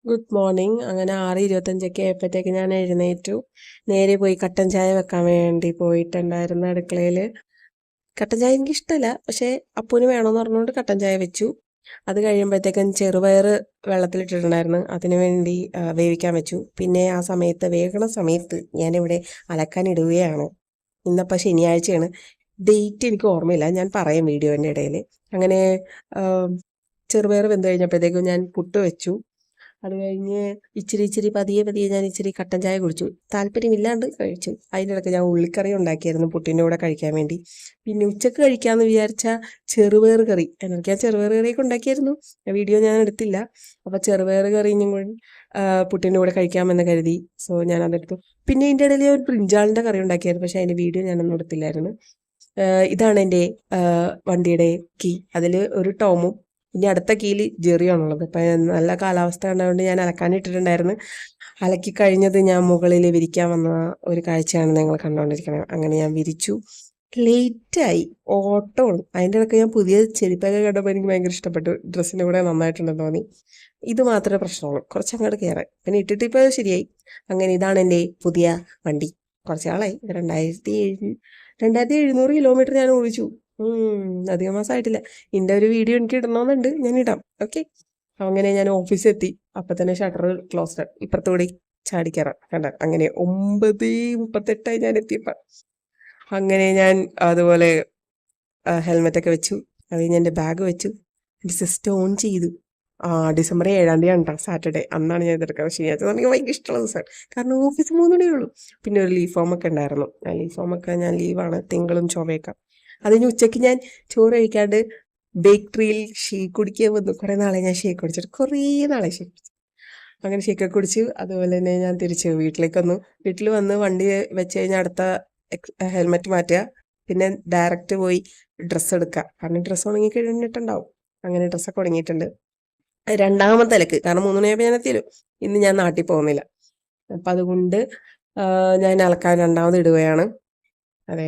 Good morning. അങ്ങനെ 6:25 ആയപ്പോഴത്തേക്ക് ഞാൻ എഴുന്നേറ്റു. നേരെ പോയി കട്ടൻ ചായ വെക്കാൻ വേണ്ടി പോയിട്ടുണ്ടായിരുന്നു അടുക്കളയിൽ. കട്ടൻ ചായ എനിക്ക് ഇഷ്ടമല്ല, പക്ഷേ അപ്പൂന് വേണമെന്ന് പറഞ്ഞുകൊണ്ട് കട്ടൻ ചായ വെച്ചു. അത് കഴിയുമ്പോഴത്തേക്കും ചെറുപയർ വെള്ളത്തിലിട്ടിട്ടുണ്ടായിരുന്നു, അതിനു വേണ്ടി വേവിക്കാൻ വെച്ചു. പിന്നെ ആ സമയത്ത് വേകണ സമയത്ത് ഞാനിവിടെ അലക്കാനിടുകയാണ്. ഇന്നപ്പോൾ ശനിയാഴ്ചയാണ്. ഡേറ്റ് എനിക്ക് ഓർമ്മയില്ല, ഞാൻ പറയാം വീഡിയോൻ്റെ ഇടയിൽ. അങ്ങനെ ചെറുപയർ വെന്ത് കഴിഞ്ഞപ്പോഴത്തേക്കും ഞാൻ പുട്ട് വെച്ചു. അത് കഴിഞ്ഞ് ഇച്ചിരി പതിയെ പതിയെ ഞാൻ ഇച്ചിരി കട്ടൻ ചായ കുടിച്ചു. താല്പര്യമില്ലാണ്ട് കഴിച്ചു. അതിനിടയ്ക്ക് ഞാൻ ഉള്ളിക്കറി ഉണ്ടാക്കിയായിരുന്നു പുട്ടിൻ്റെ കൂടെ കഴിക്കാൻ വേണ്ടി. പിന്നെ ഉച്ചക്ക് കഴിക്കാമെന്ന് വിചാരിച്ച ചെറുപയർ കറി, ഞാൻ ചെറുപയർ കറിയൊക്കെ ഉണ്ടാക്കിയായിരുന്നു. വീഡിയോ ഞാൻ എടുത്തില്ല. അപ്പോൾ ചെറുപയർ കറി ഞാൻ പുട്ടിൻ്റെ കൂടെ കഴിക്കാമെന്ന് കരുതി. സോ ഞാൻ അതെടുത്തു. പിന്നെ ഇതിൻ്റെ ഇടയിൽ ഒരു ബ്രിഞ്ചാളിൻ്റെ കറി ഉണ്ടാക്കിയായിരുന്നു, പക്ഷേ അതിൻ്റെ വീഡിയോ ഞാനൊന്നും എടുത്തില്ലായിരുന്നു. ഇതാണ് എൻ്റെ വണ്ടിയുടെ കീ. അതിൽ ഒരു ടോമും ഇനി അടുത്ത കീല് ജെറിയാണുള്ളത്. ഇപ്പം നല്ല കാലാവസ്ഥ ഉണ്ടായതുകൊണ്ട് ഞാൻ അലക്കാനിട്ടിട്ടുണ്ടായിരുന്നു. അലക്കി കഴിഞ്ഞത് ഞാൻ മുകളിൽ വിരിക്കാൻ വന്ന ഒരു കാഴ്ചയാണ് നിങ്ങൾ കണ്ടുകൊണ്ടിരിക്കുന്നത്. അങ്ങനെ ഞാൻ വിരിച്ചു. ലേറ്റായി, ഓട്ടമാണ്. അതിൻ്റെ ഇടയ്ക്ക് ഞാൻ പുതിയ ചെരുപ്പൊക്കെ കണ്ടപ്പോൾ എനിക്ക് ഭയങ്കര ഇഷ്ടപ്പെട്ടു. ഡ്രസ്സിൻ്റെ കൂടെ നന്നായിട്ടുണ്ടെന്ന് തോന്നി. ഇത് മാത്രമേ പ്രശ്നമുള്ളൂ, കുറച്ചങ്ങോട്ട് കയറാൻ. പിന്നെ ഇട്ടിട്ട് ഇപ്പോൾ ശരിയായി. അങ്ങനെ ഇതാണ് എൻ്റെ പുതിയ വണ്ടി. കുറച്ച് നാളായി. 2700 കിലോമീറ്റർ ഞാൻ ഓടിച്ചു. അധികം മാസമായിട്ടില്ല. ഇതിൻ്റെ ഒരു വീഡിയോ എനിക്ക് ഇടണമെന്നുണ്ട്, ഞാൻ ഇടാം. ഓക്കെ. അങ്ങനെ ഞാൻ ഓഫീസിലെത്തി. അപ്പം തന്നെ ഷട്ടർ ക്ലോസ്ഡ്. ഇപ്പുറത്തുകൂടി ചാടിക്കയറാം. കണ്ട, അങ്ങനെ 9:38 ഞാൻ എത്തിയപ്പം. അങ്ങനെ ഞാൻ അതുപോലെ ഹെൽമെറ്റൊക്കെ വെച്ചു. അത് കഴിഞ്ഞ് എൻ്റെ ബാഗ് വെച്ചു. എൻ്റെ സിസ്റ്റം ഓൺ ചെയ്തു. ഡിസംബർ 7 കേട്ടോ, സാറ്റർഡേ. അന്നാണ് ഞാൻ ഇതെടുക്കുന്നത്. ശനിയാഴ്ച എനിക്ക് ഭയങ്കര ഇഷ്ടമുള്ള ദിവസമാണ്, കാരണം ഓഫീസ് 3 മണിയേ ഉള്ളൂ. പിന്നെ ഒരു ലീവ് ഫോമൊക്കെ ഉണ്ടായിരുന്നു. ആ ലീവ് ഫോമൊക്കെ ഞാൻ ലീവാണ് തിങ്കളും ചൊവ്വയൊക്കെ. അതിന് ഉച്ചയ്ക്ക് ഞാൻ ചോറ് കഴിക്കാണ്ട് ബേക്കറിയിൽ ഷേക്ക് കുടിക്കാൻ വന്നു. കുറേ നാളെ ഞാൻ ഷേക്ക് കുടിച്ചിട്ട്, കുറേ നാളെ ഷേക്ക് കുടിച്ചു. അങ്ങനെ ഷേക്കൊക്കെ കുടിച്ചു. അതുപോലെ തന്നെ ഞാൻ തിരിച്ച് വീട്ടിലേക്ക് വന്നു. വീട്ടിൽ വന്ന് വണ്ടി വെച്ച് കഴിഞ്ഞാൽ അടുത്ത ഹെൽമെറ്റ് മാറ്റുക, പിന്നെ ഡയറക്റ്റ് പോയി ഡ്രസ്സ് എടുക്കുക. കാരണം ഡ്രസ്സ് ഉണങ്ങി കഴിഞ്ഞിട്ടുണ്ടാവും. അങ്ങനെ ഡ്രസ്സൊക്കെ ഉണങ്ങിയിട്ടുണ്ട്. രണ്ടാമത്തെ അലക്ക്, കാരണം 3 മണിയായപ്പോൾ ഞാൻ എത്തിയല്ലോ. ഇന്ന് ഞാൻ നാട്ടിൽ പോകുന്നില്ല. അപ്പം അതുകൊണ്ട് ഞാൻ അലക്കാൻ രണ്ടാമത് ഇടുകയാണ്. അതെ.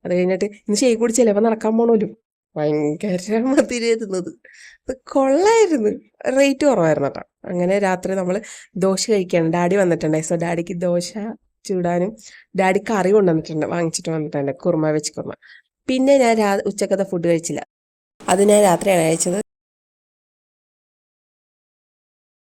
അത് കഴിഞ്ഞിട്ട് ഇന്ന് ഷേക്ക് കുടിച്ചല്ലേ, അപ്പം നടക്കാൻ പോകണമല്ലോ. ഭയങ്കര മധുരമായിരുന്നത്. അത് കൊള്ളായിരുന്നു. റേറ്റ് കുറവായിരുന്നു കേട്ടോ. അങ്ങനെ രാത്രി നമ്മൾ ദോശ കഴിക്കുകയാണ്. ഡാഡി വന്നിട്ടുണ്ടായി. സോ ഡാഡിക്ക് ദോശ ചൂടാനും, ഡാഡി കറി കൊണ്ടുവന്നിട്ടുണ്ട്, വാങ്ങിച്ചിട്ട് വന്നിട്ടുണ്ട്, കുറുമ വെച്ച് കുറുമ. പിന്നെ ഞാൻ ഉച്ചക്കത്തെ ഫുഡ് കഴിച്ചില്ല. അത് ഞാൻ രാത്രിയാണ് കഴിച്ചത്.